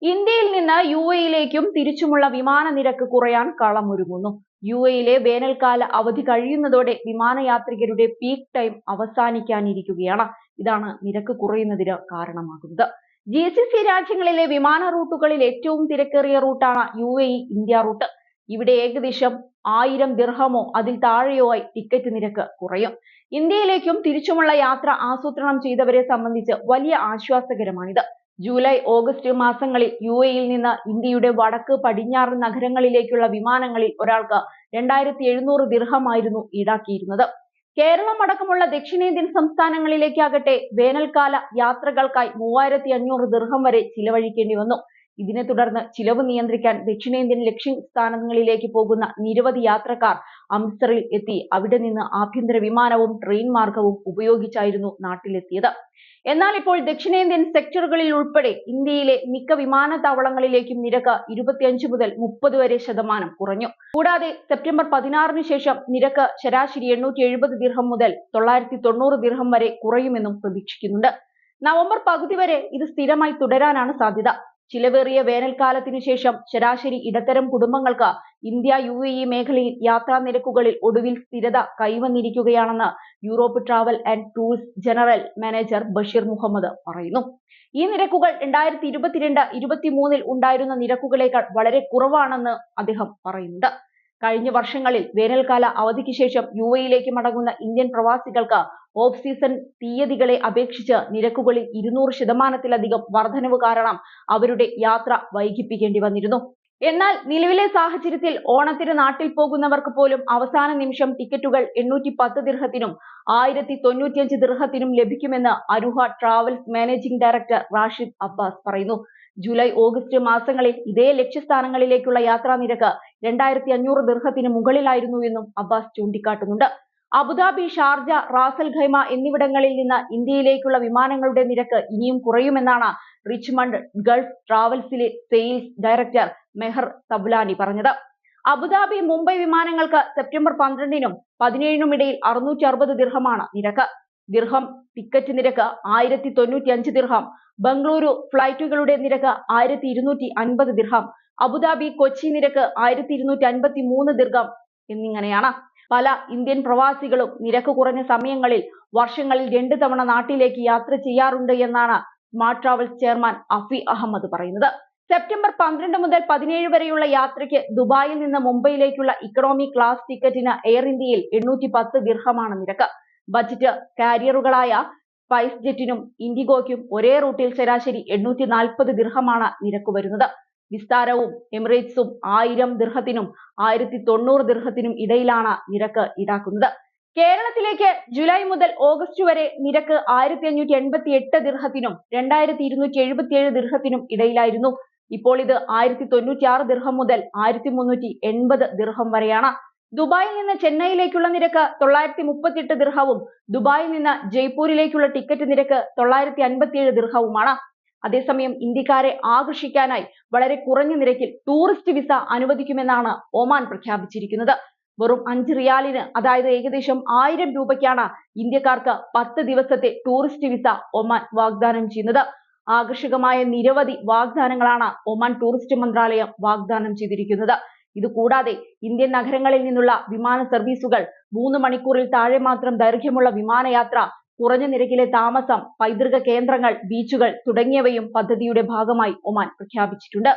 ഇന്ത്യയിൽ നിന്ന് UAE-യിലേക്കും തിരിച്ചുമുള്ള വിമാന നിരക്ക് കുറയാൻ കളമൊരുങ്ങുന്നു. UAE-യിലെ വേനൽക്കാല അവധി കഴിയുന്നതോടെ വിമാനയാത്രികരുടെ പീക്ക് ടൈം അവസാനിക്കാനിരിക്കുകയാണ്. ഇതാണ് നിരക്ക് കുറയുന്നതിന് കാരണമാകുന്നത്. GCC രാജ്യങ്ങളിലെ വിമാന റൂട്ടുകളിൽ ഏറ്റവും തിരക്കേറിയ റൂട്ടാണ് UAE ഇന്ത്യ റൂട്ട്. ഇവിടെ ഏകദേശം 1000 ദിർഹമോ അതിൽ താഴെയോ ആയി ടിക്കറ്റ് നിരക്ക് കുറയും. ഇന്ത്യയിലേക്കും തിരിച്ചുമുള്ള യാത്ര ആസൂത്രണം ചെയ്തവരെ സംബന്ധിച്ച് വലിയ ആശ്വാസകരമാണിത്. ജൂലൈ, ഓഗസ്റ്റ് മാസങ്ങളിൽ UAE-യിൽ നിന്ന് ഇന്ത്യയുടെ വടക്ക് പടിഞ്ഞാറ് നഗരങ്ങളിലേക്കുള്ള വിമാനങ്ങളിൽ ഒരാൾക്ക് 2700 ദിർഹമായിരുന്നു ഈടാക്കിയിരുന്നത്. കേരളം അടക്കമുള്ള ദക്ഷിണേന്ത്യൻ സംസ്ഥാനങ്ങളിലേക്കാകട്ടെ വേനൽക്കാല യാത്രകൾക്കായി 3500 ദിർഹം വരെ ചിലവഴിക്കേണ്ടി വന്നു. ഇതിനെ തുടർന്ന് ചിലവ് നിയന്ത്രിക്കാൻ ദക്ഷിണേന്ത്യൻ ലക്ഷ്യസ്ഥാനങ്ങളിലേക്ക് പോകുന്ന നിരവധി യാത്രക്കാർ അമൃത്സറിൽ എത്തി അവിടെ നിന്ന് ആഭ്യന്തര വിമാനവും ട്രെയിൻ മാർഗവും ഉപയോഗിച്ചായിരുന്നു നാട്ടിലെത്തിയത്. എന്നാൽ ഇപ്പോൾ ദക്ഷിണേന്ത്യൻ സെക്ടറുകളിൽ ഉൾപ്പെടെ ഇന്ത്യയിലെ മിക്ക വിമാനത്താവളങ്ങളിലേക്കും നിരക്ക് 25 മുതൽ 30 വരെ ശതമാനം കുറഞ്ഞു. കൂടാതെ സെപ്റ്റംബർ 16-ന് ശേഷം നിരക്ക് ശരാശരി 870 ദിർഹം മുതൽ 990 ദിർഹം വരെ കുറയുമെന്നും പ്രതീക്ഷിക്കുന്നുണ്ട്. നവംബർ പകുതി വരെ ഇത് സ്ഥിരമായി തുടരാനാണ് സാധ്യത. ചിലവേറിയ വേനൽക്കാലത്തിനു ശേഷം ശരാശരി ഇടത്തരം കുടുംബങ്ങൾക്ക് ഇന്ത്യ UAE മേഖലയിൽ യാത്രാ നിരക്കുകളിൽ ഒടുവിൽ സ്ഥിരത കൈവന്നിരിക്കുകയാണെന്ന് Europe travel and tourist general manager Basheer Muhammad പറയുന്നു. ഈ നിരക്കുകൾ 2022-23 ഉണ്ടായിരുന്ന നിരക്കുകളേക്കാൾ വളരെ കുറവാണെന്ന് അദ്ദേഹം പറയുന്നുണ്ട്. കഴിഞ്ഞ വർഷങ്ങളിൽ വേനൽക്കാല അവധിക്ക് ശേഷം UAE-യിലേക്ക് മടങ്ങുന്ന ഇന്ത്യൻ പ്രവാസികൾക്ക് ഓഫ് സീസൺ തീയതികളെ അപേക്ഷിച്ച് നിരക്കുകളിൽ 200% വർധനവ് കാരണം അവരുടെ യാത്ര വൈകിപ്പിക്കേണ്ടി വന്നിരുന്നു. എന്നാൽ നിലവിലെ സാഹചര്യത്തിൽ ഓണത്തിന് നാട്ടിൽ പോകുന്നവർക്ക് പോലും അവസാന നിമിഷം ടിക്കറ്റുകൾ 810 ദിർഹത്തിനും 1095 ദിർഹത്തിനും ലഭിക്കുമെന്ന് Aruha travels managing director Rashid Abbas പറയുന്നു. ജൂലൈ, ഓഗസ്റ്റ് മാസങ്ങളിൽ ഇതേ ലക്ഷ്യസ്ഥാനങ്ങളിലേക്കുള്ള യാത്രാ നിരക്ക് 2500 ദിർഹത്തിന് മുകളിലായിരുന്നു എന്നും അബ്ബാസ് ചൂണ്ടിക്കാട്ടുന്നുണ്ട്. അബുദാബി, ഷാർജ, റാസൽ ഖൈമ എന്നിവിടങ്ങളിൽ നിന്ന് ഇന്ത്യയിലേക്കുള്ള വിമാനങ്ങളുടെ നിരക്ക് ഇനിയും കുറയുമെന്നാണ് റിച്ച്മണ്ട് ഗൾഫ് ട്രാവൽസിലെ സെയിൽസ് ഡയറക്ടർ മെഹർ തബ്ലാനി പറഞ്ഞത്. അബുദാബി, മുംബൈ വിമാനങ്ങൾക്ക് സെപ്റ്റംബർ 12-നും 17-നും ഇടയിൽ 660 ദിർഹമാണ് നിരക്ക്. ദിർഹം ടിക്കറ്റ് നിരക്ക് 1095 ദിർഹം. ബംഗളൂരു ഫ്ലൈറ്റുകളുടെ നിരക്ക് 1250 ദിർഹം. അബുദാബി, കൊച്ചി നിരക്ക് 1253 ദിർഹം എന്നിങ്ങനെയാണ്. പല ഇന്ത്യൻ പ്രവാസികളും നിരക്ക് കുറഞ്ഞ സമയങ്ങളിൽ വർഷങ്ങളിൽ 2 തവണ നാട്ടിലേക്ക് യാത്ര ചെയ്യാറുണ്ട് എന്നാണ് smart travels chairman Afi Ahmed പറയുന്നത്. സെപ്റ്റംബർ 12 മുതൽ 17 വരെയുള്ള യാത്രയ്ക്ക് ദുബായിൽ നിന്ന് മുംബൈയിലേക്കുള്ള ഇക്കണോമി ക്ലാസ് ടിക്കറ്റിന് എയർ ഇന്ത്യയിൽ 810 ദിർഹമാണ് നിരക്ക്. ബജറ്റ് കാരിയറുകളായ സ്പൈസ് ജെറ്റിനും ഇൻഡിഗോയ്ക്കും ഒരേ റൂട്ടിൽ ശരാശരി 840 ദിർഹമാണ് നിരക്ക് വരുന്നത്. വിസ്താരവും എമിറേറ്റ്സും 1000 ദിർഹത്തിനും 1090 ദിർഹത്തിനും ഇടയിലാണ് നിരക്ക് ഈടാക്കുന്നത്. കേരളത്തിലേക്ക് ജൂലൈ മുതൽ ഓഗസ്റ്റ് വരെ നിരക്ക് 1588 ദിർഹത്തിനും 2277 ദിർഹത്തിനും ഇടയിലായിരുന്നു. ഇപ്പോൾ ഇത് 1096 ദിർഹം മുതൽ 1380 ദിർഹം വരെയാണ്. ദുബായിൽ നിന്ന് ചെന്നൈയിലേക്കുള്ള നിരക്ക് 938 ദിർഹവും ദുബായിൽ നിന്ന് ജയ്പൂരിലേക്കുള്ള ടിക്കറ്റ് നിരക്ക് 957 ദിർഹവുമാണ്. അതേസമയം ഇന്ത്യക്കാരെ ആകർഷിക്കാനായി വളരെ കുറഞ്ഞ നിരക്കിൽ ടൂറിസ്റ്റ് വിസ അനുവദിക്കുമെന്നാണ് ഒമാൻ പ്രഖ്യാപിച്ചിരിക്കുന്നത്. വെറും 5 റിയാലിന്, അതായത് ഏകദേശം 1000 രൂപയ്ക്കാണ് ഇന്ത്യക്കാർക്ക് 10 ദിവസത്തെ ടൂറിസ്റ്റ് വിസ ഒമാൻ വാഗ്ദാനം ചെയ്യുന്നത്. ആകർഷകമായ നിരവധി വാഗ്ദാനങ്ങളാണ് ഒമാൻ ടൂറിസ്റ്റ് മന്ത്രാലയം വാഗ്ദാനം ചെയ്തിരിക്കുന്നത്. ഇതുകൂടാതെ ഇന്ത്യൻ നഗരങ്ങളിൽ നിന്നുള്ള വിമാന സർവീസുകൾ, 3 മണിക്കൂറിൽ താഴെ മാത്രം ദൈർഘ്യമുള്ള വിമാനയാത്ര, കുറഞ്ഞ നിരക്കിലെ താമസം, പൈതൃക കേന്ദ്രങ്ങൾ, ബീച്ചുകൾ തുടങ്ങിയവയും പദ്ധതിയുടെ ഭാഗമായി ഒമാൻ പ്രഖ്യാപിച്ചിട്ടുണ്ട്.